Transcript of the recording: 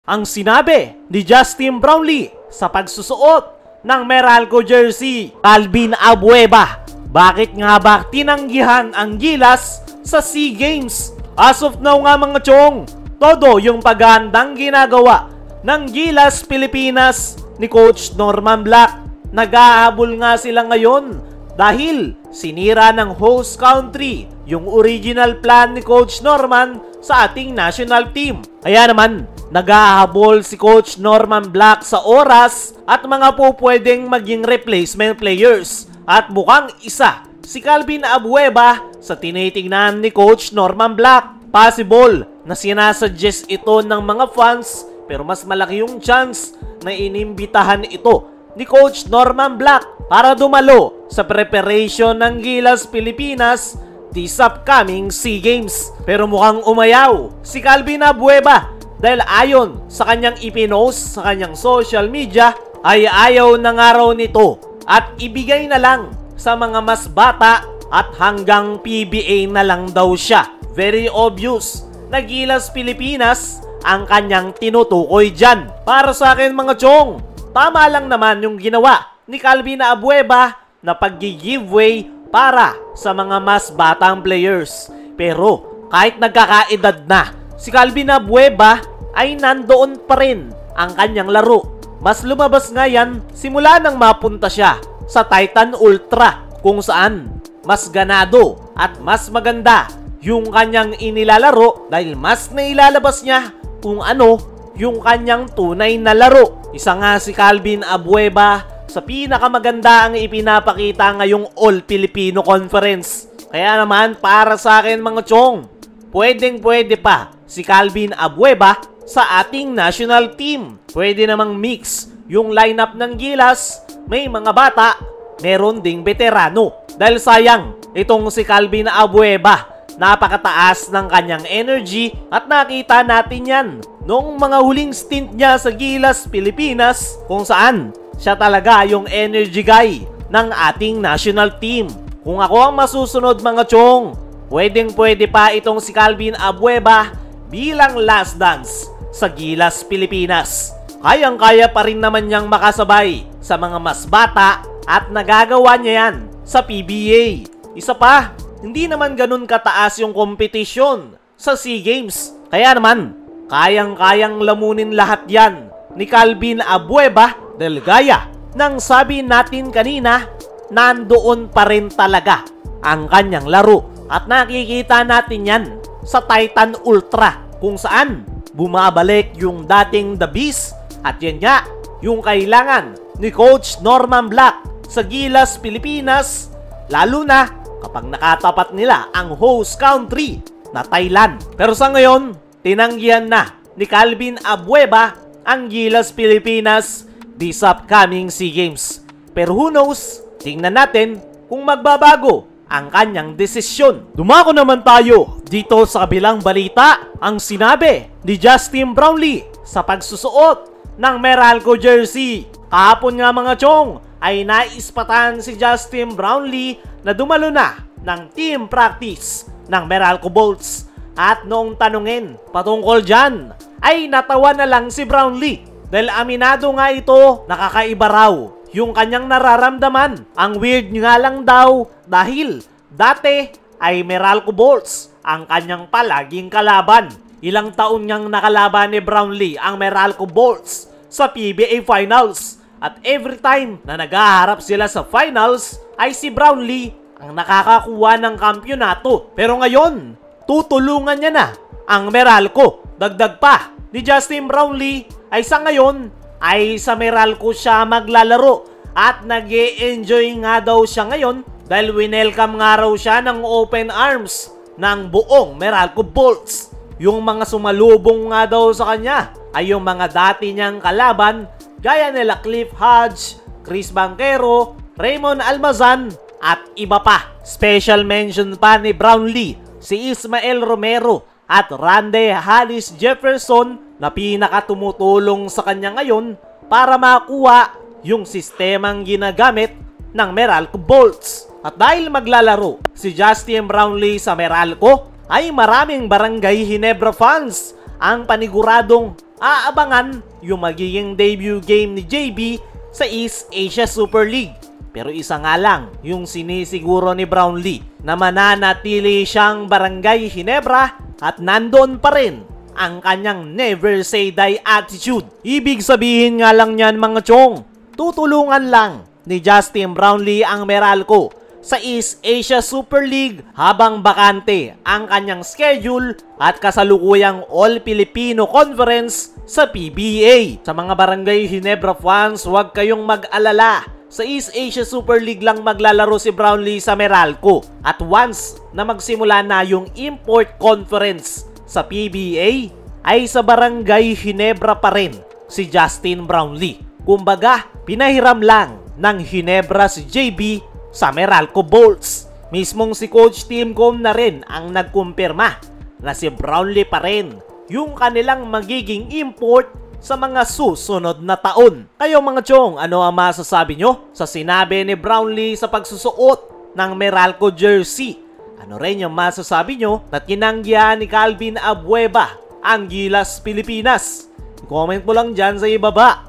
ang sinabi ni Justin Brownlee sa pagsusuot ng Meralco jersey. Calvin Abueva, bakit nga ba tinanggihan ang Gilas sa SEA Games? As of now nga mga chong, todo yung paghahandang ginagawa ng Gilas Pilipinas ni Coach Norman Black. Nag-ahabol nga sila ngayon dahil sinira ng host country yung original plan ni Coach Norman sa ating national team. Kaya naman, nag-ahabol si Coach Norman Black sa oras at mga pwedeng maging replacement players. At mukhang isa si Calvin Abueva sa tinitingnan ni Coach Norman Black. Possible na sinasuggest ito ng mga fans, pero mas malaki yung chance na inimbitahan ito ni Coach Norman Black para dumalo sa preparation ng Gilas Pilipinas this upcoming SEA Games. Pero mukhang umayaw si Calvin Abueva dahil ayon sa kanyang ipinost sa kanyang social media ay ayaw na nga raw nito at ibigay na lang sa mga mas bata at hanggang PBA na lang daw siya. Very obvious na Gilas Pilipinas ang kanyang tinutukoy dyan. Para sa akin mga chong, tama lang naman yung ginawa ni Calvin Abueva na pag-giveaway para sa mga mas batang players. Pero kahit nagkakaedad na, si Calvin Abueva ay nandoon pa rin ang kanyang laro. Mas lumabas nga yan simula nang mapunta siya sa Titan Ultra, kung saan mas ganado at mas maganda yung kanyang inilalaro dahil mas nailalabas niya kung ano yung kanyang tunay na laro. Isa nga si Calvin Abueva sa pinakamaganda ang ipinapakita ngayong All-Filipino Conference. Kaya naman para sa akin mga chong, pwede pa si Calvin Abueva sa ating national team. Pwede namang mix yung lineup ng Gilas, may mga bata, meron ding veterano. Dahil sayang, itong si Calvin Abueva, napakataas ng kanyang energy at nakita natin yan noong mga huling stint niya sa Gilas Pilipinas, kung saan siya talaga yung energy guy ng ating national team. Kung ako ang masusunod mga chong, pwede pa itong si Calvin Abueva bilang last dance sa Gilas Pilipinas. Kayang-kaya pa rin naman niyang makasabay sa mga mas bata at nagagawa niya yan sa PBA. Isa pa, hindi naman ganun kataas yung kompetisyon sa SEA Games. Kaya naman, kayang-kayang lamunin lahat yan ni Calvin Abueva dahil gaya ng sabi natin kanina, nandoon pa rin talaga ang kanyang laro. At nakikita natin yan sa Titan Ultra, kung saan bumabalik yung dating The Beast. At yan nga yung kailangan ni Coach Norman Black sa Gilas Pilipinas, lalo na kapag nakatapat nila ang host country na Thailand. Pero sa ngayon, tinanggihan na ni Calvin Abueva ang Gilas Pilipinas this upcoming SEA Games. Pero who knows, tingnan natin kung magbabago ang kanyang desisyon. Dumako naman tayo dito sa kabilang balita, ang sinabi ni Justin Brownlee sa pagsusuot ng Meralco jersey. Kahapon nga mga chong ay naispatan si Justin Brownlee na dumalo na ng team practice ng Meralco Bolts. At noong tanungin patungkol dyan, ay natawa na lang si Brownlee dahil aminado nga ito, nakakaiba raw yung kanyang nararamdaman. Ang weird nga lang daw dahil dati ay Meralco Bolts ang kanyang palaging kalaban. Ilang taon niyang nakalaban ni Brownlee ang Meralco Bolts sa PBA Finals. At every time na naghaharap sila sa finals ay si Brownlee ang nakakakuha ng kampyonato. Pero ngayon, tutulungan niya na ang Meralco. Dagdag pa ni Justin Brownlee ay sa ngayon ay sa Meralco siya maglalaro. At nag-e-enjoy nga daw siya ngayon dahil winelcome nga raw siya ng open arms ng buong Meralco Bolts. Yung mga sumalubong nga daw sa kanya ay yung mga dati niyang kalaban gaya nila Cliff Hodge, Chris Banquero, Raymond Almazan at iba pa. Special mention pa ni Brownlee si Ismael Romero at Randy Hollis Jefferson na pinakatumutulong sa kanya ngayon para makuha yung sistemang ginagamit ng Meralco Bolts. At dahil maglalaro si Justin Brownlee sa Meralco, ay maraming Barangay Ginebra fans ang paniguradong aabangan yung magiging debut game ni JB sa East Asia Super League. Pero isa nga lang yung sinisiguro ni Brownlee na mananatili siyang Barangay Ginebra at nandoon pa rin ang kanyang never say die attitude. Ibig sabihin nga lang niyan mga chong, tutulungan lang ni Justin Brownlee ang Meralco sa East Asia Super League habang bakante ang kanyang schedule at kasalukuyang All-Filipino Conference sa PBA. Sa mga Barangay Ginebra fans, huwag kayong mag-alala. Sa East Asia Super League lang maglalaro si Brownlee sa Meralco. At once na magsimula na yung Import Conference sa PBA, ay sa Barangay Ginebra pa rin si Justin Brownlee. Kumbaga, pinahiram lang ng Ginebra si JB sa Meralco Bolts. Mismong si Coach Timcom na rin ang nagkumpirma na si Brownlee pa rin yung kanilang magiging import sa mga susunod na taon. Kayo mga chong, ano ang masasabi nyo sa sinabi ni Brownlee sa pagsusuot ng Meralco jersey? Ano rin yung masasabi nyo na tinanggihan ni Calvin Abueva ang Gilas Pilipinas? Comment mo lang dyan sa ibaba.